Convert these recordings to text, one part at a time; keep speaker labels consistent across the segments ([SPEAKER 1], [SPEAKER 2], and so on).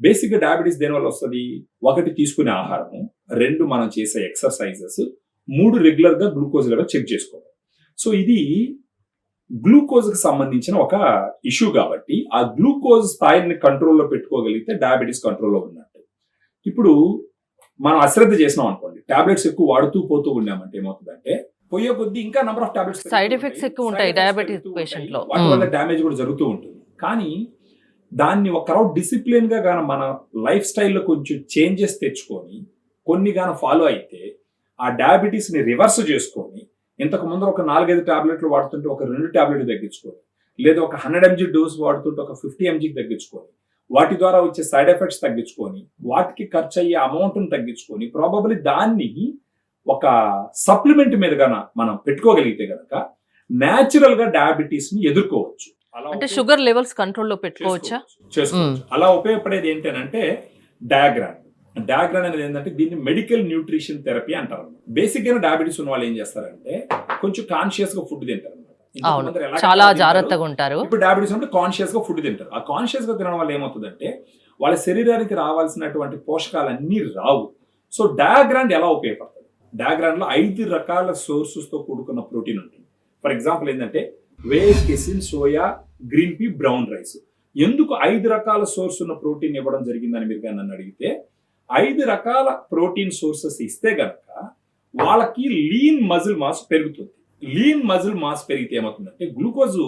[SPEAKER 1] బేసిక్గా డయాబెటీస్ దేనివల్ల వస్తుంది? ఒకటి తీసుకునే ఆహారము, రెండు మనం చేసే ఎక్సర్సైజెస్, మూడు రెగ్యులర్ గా గ్లూకోజ్ లెవెల్ చెక్ చేసుకోవడం. సో ఇది గ్లూకోజ్ కి సంబంధించిన ఒక ఇష్యూ కాబట్టి ఆ గ్లూకోజ్ స్థాయిని కంట్రోల్లో పెట్టుకోగలిగితే డయాబెటీస్ కంట్రోల్లో ఉన్నట్టు. ఇప్పుడు మనం అశ్రద్ధ చేసినాం అనుకోండి, టాబ్లెట్స్ ఎక్కువ వాడుతూ పోతూ ఉన్నామంటే ఏమవుతుందంటే పోయే కొద్దీ ఇంకా number of tablets
[SPEAKER 2] side effects ఎక్కువ ఉంటాయి డయాబెటీస్ పేషెంట్ లో.
[SPEAKER 1] వాటి వల్ల డ్యామేజ్ కూడా జరుగుతూ ఉంటుంది. కానీ దాన్ని ఒక రౌండ్ డిసిప్లిన్ గా గాన మన లైఫ్ స్టైల్లో కొంచెం చేంజెస్ తెచ్చుకొని కొన్ని గాన ఫాలో అయితే ఆ డయాబెటీస్ ని రివర్స్ చేసుకొని ఇంతకు ముందు ఒక 4-5 టాబ్లెట్లు వాడుతుంటే ఒక 2 టాబ్లెట్లు తగ్గించుకొని, లేదా ఒక 100 mg డోస్ వాడుతుంటే ఒక 50 mg తగ్గించుకొని, వాటి ద్వారా వచ్చే సైడ్ ఎఫెక్ట్స్ తగ్గించుకొని, వాటికి ఖర్చు అయ్యే అమౌంట్ని తగ్గించుకొని, ప్రాబబ్లీ దాన్ని ఒక సప్లిమెంట్ మీద గాన మనం పెట్టుకోగలిగితే గనక న్యాచురల్ గా డయాబెటీస్ ని ఎదుర్కోవచ్చు.
[SPEAKER 2] అంటే షుగర్ లెవెల్స్ కంట్రోల్లో పెట్టుకోవచ్చా?
[SPEAKER 1] చేసుకోవచ్చు. అలా ఉపయోగపడేది ఏంటంటే డయాగ్రామ్. డయాగ్రామ్ అనేది ఏంటంటే దీన్ని మెడికల్ న్యూట్రిషన్ థెరపీ అంటారు. బేసిక్ గా డయాబెటీస్ ఉన్న వాళ్ళు ఏం చేస్తారంటే కొంచెం కాన్షియస్ గా ఫుడ్ తింటారు.
[SPEAKER 2] చాలా జాగ్రత్తగా ఉంటారు.
[SPEAKER 1] ఇప్పుడు డయాబెటీస్ అంటే కాన్షియస్ గా ఫుడ్ తింటారు. ఆ కాన్షియస్ గా తినడం వల్ల ఏమవుతుందంటే వాళ్ళ శరీరానికి రావాల్సినటువంటి పోషకాలన్నీ రావు. సో డయాగ్రామ్ ఎలా ఉపయోగపడుతుంది? డయాగ్రామ్ లో 5 రకాల సోర్సెస్ తో కూడుకున్న ప్రోటీన్ ఉంటుంది. ఫర్ ఎగ్జాంపుల్ ఏంటంటే whey, casein, soya, green pea, brown rice. ఎందుకు 5 రకాల సోర్స్ ఉన్న ప్రోటీన్ ఇవ్వడం జరిగిందని మీరు కానీ నన్ను అడిగితే 5 రకాల ప్రోటీన్ సోర్సెస్ ఇస్తే గనక వాళ్ళకి లీన్ మజిల్ మాస్ పెరుగుతుంది. లీన్ మజిల్ మాస్ పెరిగితే ఏమవుతుందంటే గ్లూకోజ్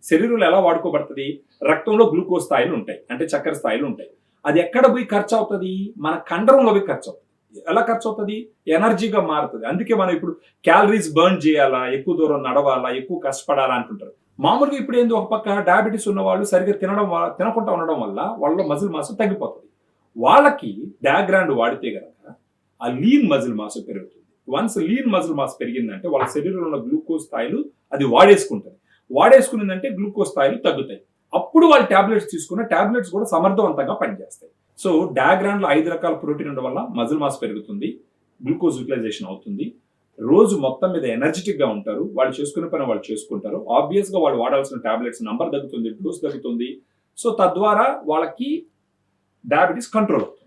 [SPEAKER 1] శరీరంలో ఎలా వాడుకోబడుతుంది? రక్తంలో గ్లూకోజ్ స్థాయిలు ఉంటాయి, అంటే చక్కెర స్థాయిలు ఉంటాయి. అది ఎక్కడ పోయి ఖర్చు అవుతుంది? మన కండరంలో పోయి ఖర్చు అవుతుంది. ఎలా ఖర్చు అవుతుంది? ఎనర్జీగా మారుతుంది. అందుకే మనం ఇప్పుడు క్యాలరీస్ బర్న్ చేయాలా, ఎక్కువ దూరం నడవాలా, ఎక్కువ కష్టపడాలా అంటుంటారు. మామూలుగా ఇప్పుడు ఏంది, ఒక పక్క డయాబెటీస్ ఉన్న వాళ్ళు సరిగ్గా తినకుండా ఉండడం వల్ల వాళ్ళలో మజిల్ మాస్ తగ్గిపోతుంది. వాళ్ళకి డయాగ్రామ్ వాడితే గనక ఆ లీన్ మజిల్ మాస్ పెరుగుతుంది. వన్స్ లీన్ మజిల్ మాస్ పెరిగిందంటే వాళ్ళ శరీరంలో ఉన్న గ్లూకోజ్ స్థాయిలు అది వాడేసుకునిందంటే గ్లూకోజ్ స్థాయిలు తగ్గుతాయి. అప్పుడు వాళ్ళు టాబ్లెట్స్ తీసుకున్న టాబ్లెట్స్ కూడా సమర్థవంతంగా పనిచేస్తాయి. సో డయాగ్రామ్ లో 5 రకాల ప్రోటీన్ ఉండడం వల్ల మజిల్ మాస్ పెరుగుతుంది, గ్లూకోజ్ యూటిలైజేషన్ అవుతుంది, రోజు మొత్తం మీద ఎనర్జెటిక్ గా ఉంటారు, వాళ్ళు చేసుకునే పని వాళ్ళు చేసుకుంటారు. ఆబ్వియస్ గా వాళ్ళు వాడాల్సిన టాబ్లెట్స్ నంబర్ తగ్గుతుంది, డోస్ తగ్గుతుంది. సో తద్వారా వాళ్ళకి డయాబెటీస్ కంట్రోల్ అవుతుంది.